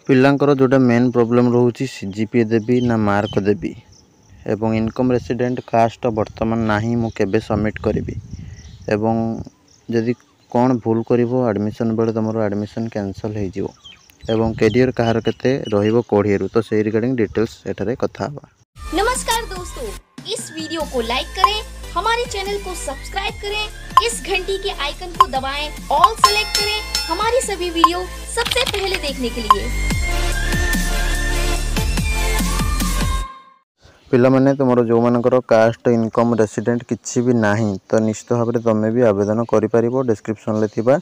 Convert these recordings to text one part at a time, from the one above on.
पिलांकर जोटा main problem रोची CGPA देबी ना mark देबी एवं इनकम रेसिडेंट कास्ट वर्तमान नाही मु केबे सबमिट करी एवं जदि कौन भूल करिवो एडमिशन बेले तुम एडमिशन कैंसल हो जिवो एवं कैरियर कहार केते रहिबो कोढ़ियरु तो से रिगार्डिंग डिटेल्स एठारे कथा हवा। नमस्कार दोस्तों, इस वीडियो को लाइक करें, हमारे चैनल को सब्सक्राइब करें, इस घंटी के आइकन को दबाएं, ऑल सेलेक्ट करें हमारी सभी वीडियो सबसे पहले देखने के लिए। पिला माने तुमरो जो मानकर कास्ट इनकम रेसिडेंट किछि भी नाही तो निश्चित भाव में तुम भी आवेदन करि परिबो। डिस्क्रिप्शन ले थिबा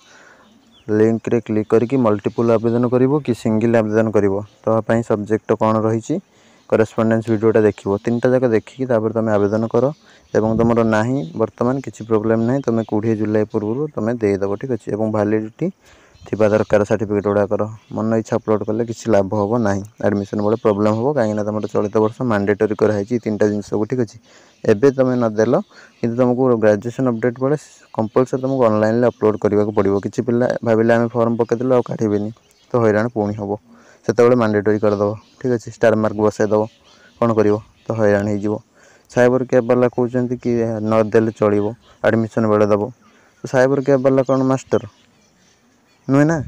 लिंक रे क्लिक करके मल्टीपल आवेदन करिवो कि सिंगल आवेदन करिवो तो पई सब्जेक्ट कोन रहिछि करेस्पोंडेंस वीडियोटा देखिवो तीनटा जाक देखिकी तापर तुम आवेदन करो एवं तुमरो नाही वर्तमान किछि प्रॉब्लम नाही तुम 20 जुलाई पूर्व तुम दे दबो ठीक अछि एवं वैलिडिटी थिबा दरकार सर्टिफिकेट गुडा कर मन इच्छा अपलोड कले किसी लाभ होबो नाही एडमिशन बेले प्रॉब्लम होबो काहे ना तुम चलित वर्ष मैंडेटरी कर है तीनटा जिंस को ठीक अछि एबे तुम न देलो किंतु तुमको ग्रेजुएशन अपडेट बेले कंपलसरी तुमको ऑनलाइन अपलोड करबा को पड़िबो किछि पिल्ला भाबिले आमे फॉर्म पकेदेलो आ काढिबेनी तो हैरान पुणी होबो सेते बेले मैंडेटरी कर दबो ठीक अछि स्टार मार्क बसाय दबो कोन करिवो तो हैरान हे जिवो। साइबर कैब वाला कहउचंती कि न देले चलिवो एडमिशन बेले दबो तो साइबर कैब वाला कोन मास्टर नुहे ना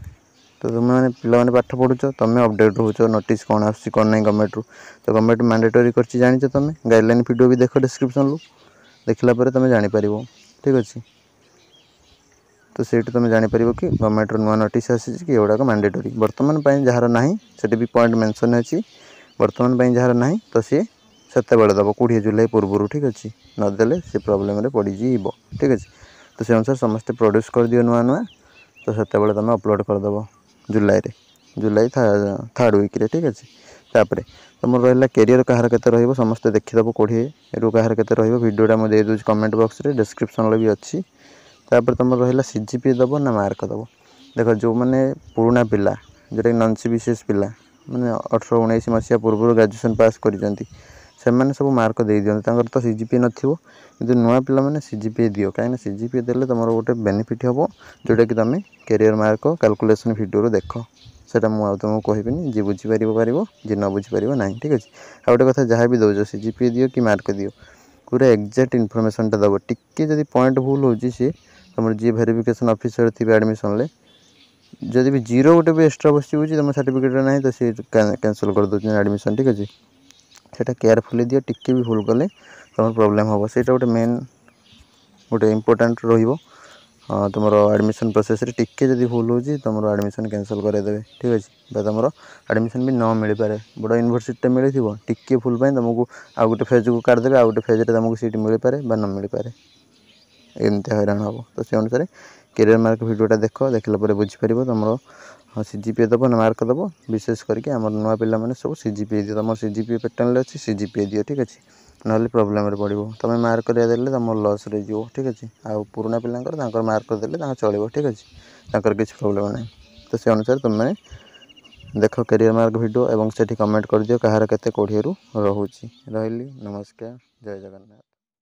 तो तुम मैंने पिला पाठ पढ़ुच तुम अपडेट रोच नोटिस कौन आस नहीं गवर्नमेंट रू तो गवर्नमेंट मैंडेटरी कर जानी तुम गाइडलाइन वीडियो भी देख डिस्क्रिप्शन रू देखला तुम जापर ठीक अच्छे तो से तुम जापर कि गवर्नमेंट नुआ नोटिस आसी कि एगुड़ाक मैंडेटरी बर्तमान जार ना से भी पॉइंट मेंशन अच्छी बर्तमान जार ना तो सी से दब 20 जुलाई पूर्व ठीक अच्छे नदेले से प्रोब्लेम पड़ज ठीक अच्छे तो से अनुसार समस्ते प्रोड्यूस कर दियो नुआ नुआ तो से तुम अपलोड करदेव जुलाई थर्ड वीक रे ठीक अच्छे तापर तुम रहा कैरियर कहार के समस्त देखीदेव 20 रु कहार के भिडियोटा मुझे दे कमेंट बॉक्स रे डिस्क्रिप्शन भी अच्छी तापर तुम रहा सीजीपीए दब ना मार्क दब देख जो मैंने पुराना पिला जोटा कि नन सीबीसीएस पिला मैंने 18-19 मसीहा पूर्व ग्रेजुएशन पास कर सब मार्क दे दिखाँ तो सीजीपीए नथिबो किंतु नुआ पिला माने सीजीपीए दियो कहीं सीजीपीए देले तुम गोटे बेनिफिट हम जोटा कि तुम कैरियर मार्क कैलकुलेशन वीडियो देख सेटा मुझे तुमको कहबिनी जी बुझीपार जी न बुझीपार ना ठीक अच्छे आ गोटे कथा जहाँ भी दौज सीजीपीए दियो कि मार्क दियो पूरा एक्जाक्ट इनफॉरमेशनटा दब टिके जदि पॉइंट भूल हो तुम जी वेरिफिकेशन ऑफिसर थी एडमिशन जदि भी जीरो गोटे भी एक्सट्रा बस तुम सर्टिफिकेट ना तो सी कैंसल कर दो एडमिशन ठीक अच्छे सेटा केयरफुली दियो टिके भी भूल कले तुम प्रॉब्लम हम से गोटे मेन गोटे इंपोर्टेंट रो तुम एडमिशन प्रोसेस रे टिके जदि भूल हो तुम एडमिशन कैंसल करदे ठीक अच्छे तुम एडमिशन भी न मिल पारे बड़ यूनिवर्सिटी मिली टिके भूल तुमको आउ गोटे फेज को काटदेवे आउ गोटे फेज तुमको सीट मिल पारे न मिल पारे एमती हैरान हम तो से अनुसार कैरियर मार्क वीडियोटा देखला बुझीपार तुम सीजीपीए दब ना मार्क दब विशेष करके आम नुआ पिला माने सब सीजीपीए दियो तुम सीजीपीए पैटर्न अच्छी सीजीपीए दियो ठीक अच्छे ना प्रोब्लेम पड़ो तुम मार्क देले तुम लॉस रे जीवो ठीक अच्छे आउ पुराना पिला मार्क देले चलो ठीक अच्छे किसी प्रोब्लेम ना तो से अनुसार तुम देख कैरियर मार्क वीडियो एवं से कमेंट कर दियो कहार केते कोढ़ियरु रोची रही। नमस्कार, जय जगन्नाथ।